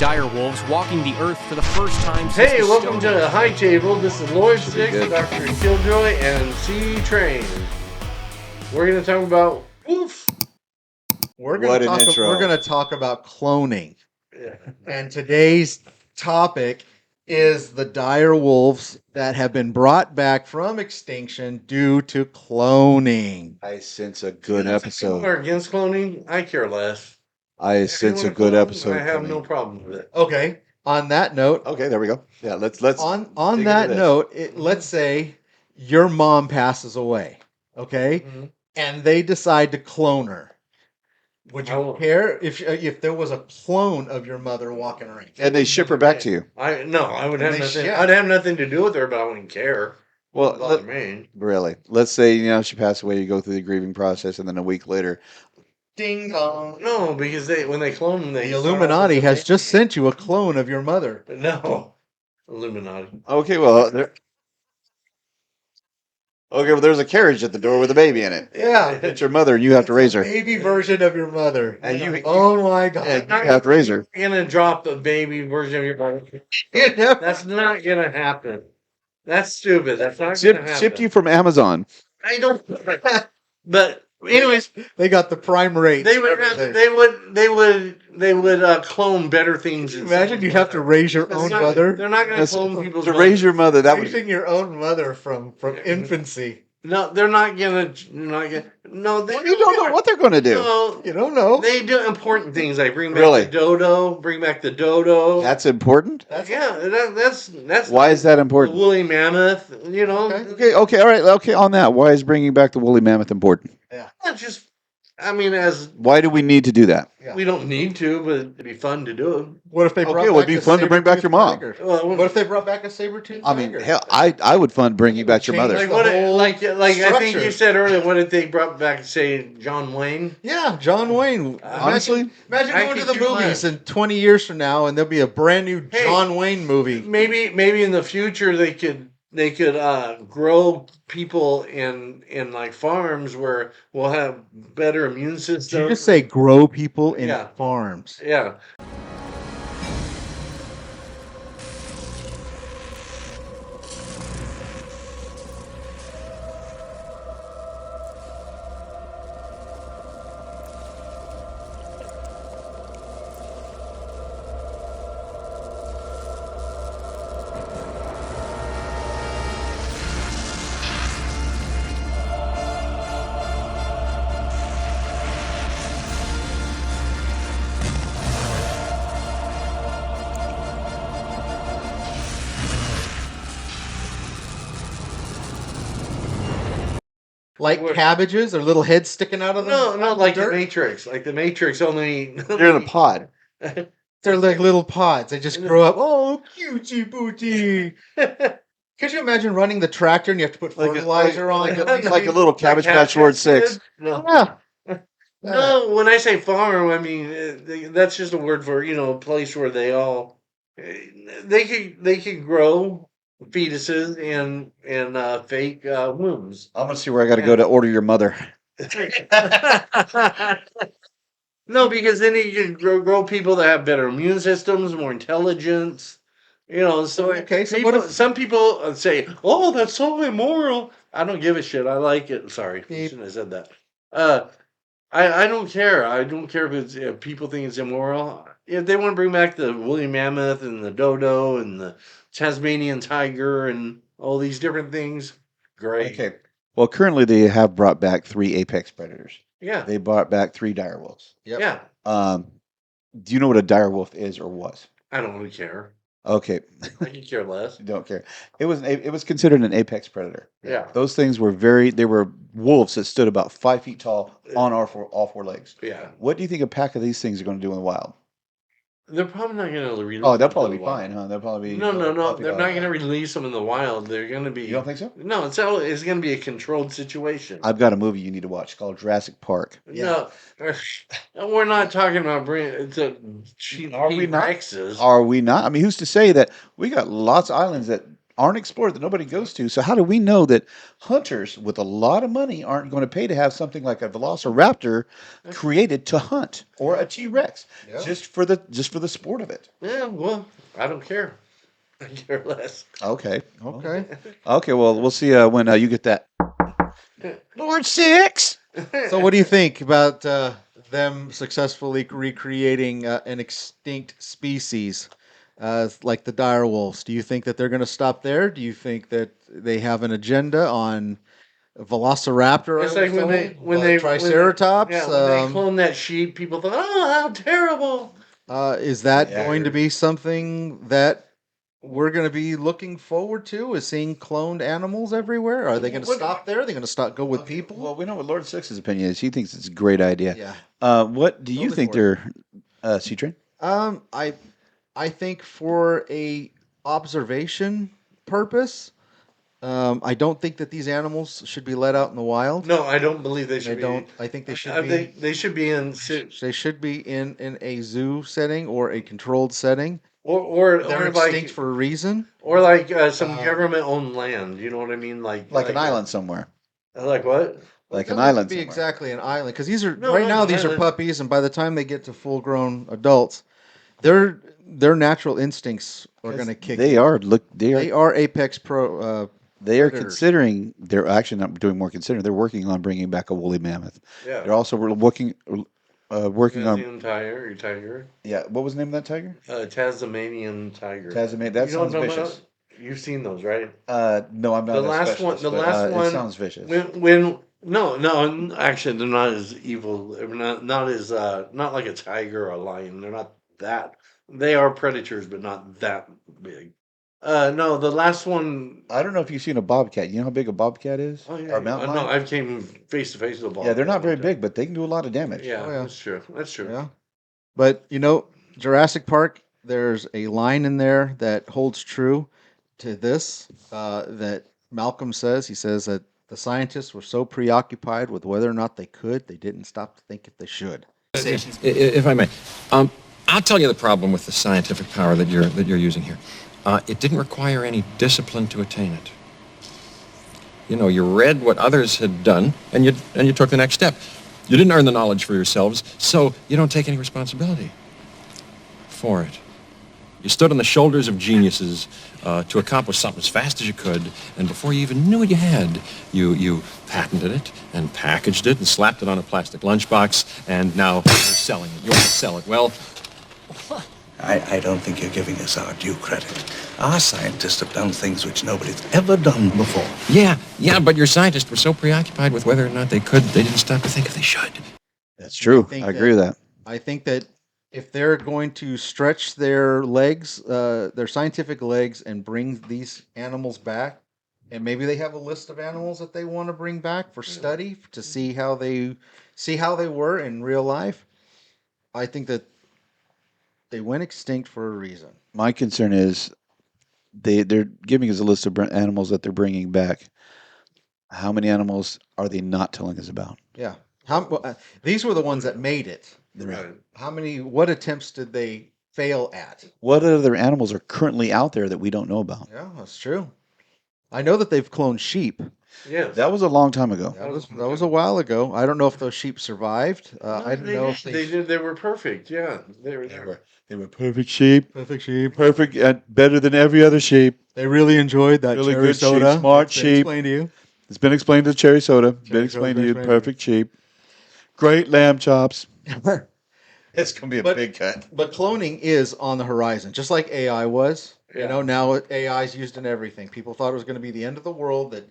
direwolves walking the earth for the first time since Hey, the welcome Stone to the Age. High Table. This is Lord Should be Sixx, good. Dr. Killjoy, and C-Train. We're going to talk about wolf. We're What going an to talk. intro. We're going to talk about cloning, Yeah. and today's topic is the dire wolves that have been brought back from extinction due to cloning. I sense a good People episode. are against cloning. I care less. I If you sense a wanna good clone, episode. I have coming. no problem with it. Okay. On that note, Okay, there we go. Yeah, let's on dig that into this. note, let's say your mom passes away, okay, Mhm. and they decide to clone her. Would I you won't. care if there was a clone of your mother walking around? And they ship her back to you. I would have They nothing. ship. I'd have nothing to do with her, but I wouldn't care. Well, Wouldn't bother me. really. Let's say, she passed away, you go through the grieving process, and then a week later, Ding dong. No, because when they clone them, they The start off Illuminati as a has just baby. sent you a clone of your mother. No, Illuminati. okay, well, there's a carriage at the door with a baby in it. Yeah. It's your mother, and you have to raise her. Baby version of your mother. And you Oh my god. and you have to raise her. You're gonna drop a baby version of your body. You know? That's not gonna happen. That's stupid. That's not gonna Shipped happen. you from Amazon. I don't. But anyways, They got the prime rate. they would clone better things. Imagine you have to raise your own mother. They're not gonna That's- clone people's To raise your mother, that was Raising your own mother from infancy. No, they're not gonna. No, they you don't know what they're going to do. No, You don't know. they do important things like bring back Really? the dodo, bring back the dodo. That's important? That's Why is that the important? woolly mammoth. You know, Okay. Okay, all right. Okay, on that. Why is bringing back the woolly mammoth important? not just. I mean, as Why do we need to do that? Yeah. we don't need to, but it'd be fun to do What if they Okay, brought it would back be a fun to bring back your mom. saber-toothed tiger? it. Well, What if they brought back a saber-toothed I mean, tiger? hell, I would fund bringing back your mother. like the what? whole Like I think structure. you said earlier. What if they brought back, say, John Wayne? Yeah, John Wayne. Honestly, Imagine I going to could the do movies mine. in 20 years from now, and there'll be a brand new Hey. John Wayne movie. Maybe in the future they could grow people in like farms where we'll have better immune Did you systems. just say grow people in Yeah. farms? Yeah. Like Where- cabbages or little heads sticking out of them? No, not like the dirt? Matrix. Like the Matrix only. you're in a pod. They're like little pods. They just grow up. Oh, cutie booty. Could you imagine running the tractor and you have to put Like a- fertilizer on? Like a little Cabbage Patch Lord Sixx. No. Yeah. No, when I say farm, I mean that's just a word for a place where they all they could grow fetuses and fake wombs. I'm going to see where I got to go to order your mother. No, because then you can grow people that have better immune systems, more intelligence. So Okay, so people, what if- some people say, "Oh, that's so immoral." I don't give a shit. I like it. Sorry, I Beep. shouldn't have said that. I don't care. I don't care if people think it's immoral. If they want to bring back the woolly mammoth and the dodo and the Tasmanian tiger and all these different things, great. Okay. Well, currently they have brought back 3 apex predators. Yeah. They brought back 3 direwolves. Yep. Yeah. Do you know what a direwolf is or was? I don't really care. Okay, I can care less. you don't care. It was considered an apex predator. Yeah. Those things were they were wolves that stood about 5 feet tall on all four legs. Yeah. What do you think a pack of these things are going to do in the wild? They're probably not going to release. Oh, they'll them probably in be the wild. fine, huh? They'll probably be. No. They're puppy not dog. going to release them in the wild. They're going to be. You don't think so? No, it's going to be a controlled situation. I've got a movie you need to watch called Jurassic Park. No, we're not talking about Are we not? Rexes. Are we not? I mean, who's to say that we got lots of islands that aren't explored, that nobody goes to. So how do we know that hunters with a lot of money aren't going to pay to have something like a velociraptor created to hunt, or a T-Rex, Yeah. just for the sport of it? Yeah, well, I don't care. I care less. Okay. Okay. Okay. Well, we'll see when you get that. Lord Sixx. So, what do you think about them successfully recreating an extinct species like the direwolves? Do you think that they're going to stop there? Do you think that they have an agenda on Velociraptor? It's I like was when told, Triceratops. Triceratops. When they cloned that sheep, people thought, "Oh, how terrible!" Is that Yeah. going to be something that we're going to be looking forward to? Is seeing cloned animals everywhere? Are they going to What- stop there? Are they going to stop go with people? Well, we know what Lord Sixx's opinion is. He thinks it's a great idea. Yeah. What do you Totally think for they're, C-Train? I think for a observation purpose, I don't think that these animals should be let out in the wild. No, I don't believe they I should be. don't. I think they should They, be. they should be in They should be in a zoo setting or a controlled setting. or They're extinct for a reason. or like some Uh, government owned land. You know what I mean? Like an island somewhere. Like what? Like It an doesn't have to island be somewhere. exactly an island because these are No, right not now. an These are island. puppies, and by the time they get to full grown adults, their natural instincts are going to kick. They in. are look. They are apex pro. They are predators. considering. They're actually not doing more considering. They're working on bringing back a woolly mammoth. Yeah. They're also working on. Tasmanian tiger. Yeah. What was the name of that tiger? Tasmanian tiger. Tasmanian. That You know what sounds I'm talking vicious. about? You've seen those, right? No, I'm not. The a last specialist, one. The but, last one. It sounds vicious. When no, actually, they're not as evil. They're not as not like a tiger or a lion. They're not that. They are predators, but not that big. No, the last one. I don't know if you've seen a bobcat. You know how big a bobcat is? Oh yeah, Or a mountain no, lion? I've came face to face with a ball. Yeah, they're not very big, but they can do a lot of damage. Yeah, Oh, yeah. that's true. That's true. Yeah. But Jurassic Park, there's a line in there that holds true to this that Malcolm says. He says that the scientists were so preoccupied with whether or not they could, they didn't stop to think if they should. If I may, I'll tell you the problem with the scientific power that you're using here. It didn't require any discipline to attain it. You read what others had done, and you took the next step. You didn't earn the knowledge for yourselves, so you don't take any responsibility for it. You stood on the shoulders of geniuses to accomplish something as fast as you could, and before you even knew what you had, you patented it and packaged it and slapped it on a plastic lunchbox, and now you're selling it. You want to sell it. Well, I don't think you're giving us our due credit. Our scientists have done things which nobody's ever done before. yeah, but your scientists were so preoccupied with whether or not they could, they didn't stop to think if they should. That's true. think I agree with that. I think that if they're going to stretch their legs, their scientific legs, and bring these animals back, and maybe they have a list of animals that they want to bring back for study to see how they were in real life, I think that they went extinct for a reason. My concern is they're giving us a list of animals that they're bringing back. How many animals are they not telling us about? Yeah. These were the ones that made it. Right. What attempts did they fail at? What other animals are currently out there that we don't know about? Yeah, that's true. I know that they've cloned sheep. Yes. That was a long time ago. That was a while ago. I don't know if those sheep survived. I don't know if they did. They were perfect. Yeah, they were. They were perfect sheep. perfect sheep. Perfect and better than every other sheep. They really enjoyed that Really cherry good sheep, soda. smart It's been sheep. Explained to you. It's been explained to cherry soda. Cherry Been explained to soda's you. been explained. Perfect sheep. Great lamb chops. It's gonna be a But- big cut. But cloning is on the horizon, just like AI was. Yeah. Now AI is used in everything. People thought it was going to be the end of the world, that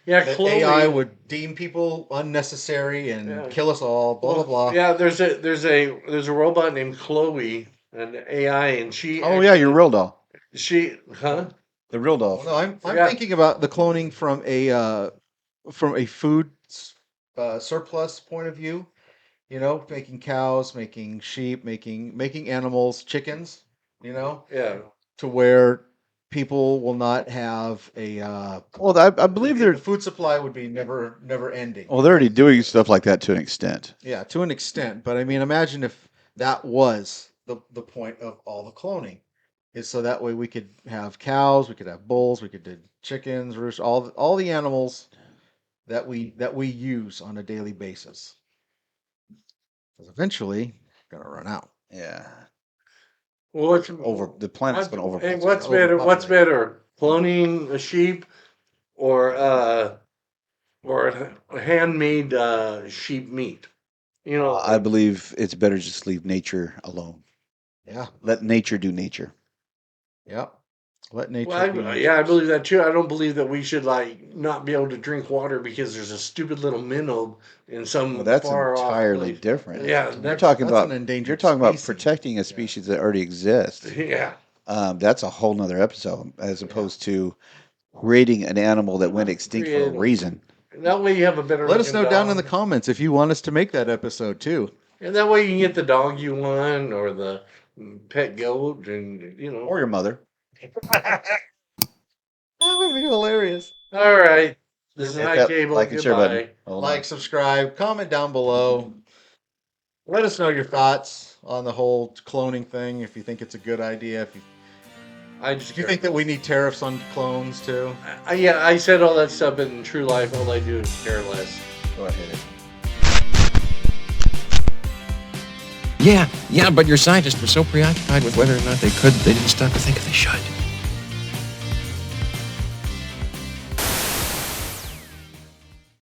Yeah, Chloe. AI would deem people unnecessary and Yeah. kill us all. Blah blah blah. Yeah, there's a robot named Chloe, an AI, and she. Oh yeah, your real doll. She, huh? The real doll. No, I'm Yeah. thinking about the cloning from a food surplus point of view. Making cows, making sheep, making animals, chickens. Yeah. To where people will not have a. Well, I believe the they're. food supply would be never ending. Well, they're already doing stuff like that to an extent. Yeah, to an extent. But I mean, imagine if that was the point of all the cloning. is so that way we could have cows, we could have bulls, we could do chickens, roosters, all the animals that we use on a daily basis. Because eventually, we're gonna run out. Yeah. Well, what's The planet's going to over. Hey, what's better? What's overpopulate. better, cloning a sheep or handmade sheep meat? You know, I believe it's better just leave nature alone. Yeah. Let nature do nature. Yep. Let nature. well, be nature. yeah, I believe that too. I don't believe that we should like not be able to drink water because there's a stupid little minnow in some Well, that's far entirely off place. different. Yeah, You're talking that's about an endangered you're talking about species. protecting a species that already exists. Yeah. That's a whole nother episode, as opposed to creating an animal that went extinct for a Creative. reason. And that way you have a better. Let us know looking down in the dog. comments if you want us to make that episode too. And that way you can get the dog you want or the pet goat, and you know. Or your mother. That would be hilarious. All right. This is Hit High that Cable. like and share Goodbye. button. Hold Like, on. subscribe, comment down below. Let us know your thoughts on the whole cloning thing. If you think it's a good idea. If you think that we need tariffs on clones too. Yeah, I said all that stuff, but in true life, all I do is care less. Go ahead. Yeah, but your scientists were so preoccupied with whether or not they didn't stop to think if they should.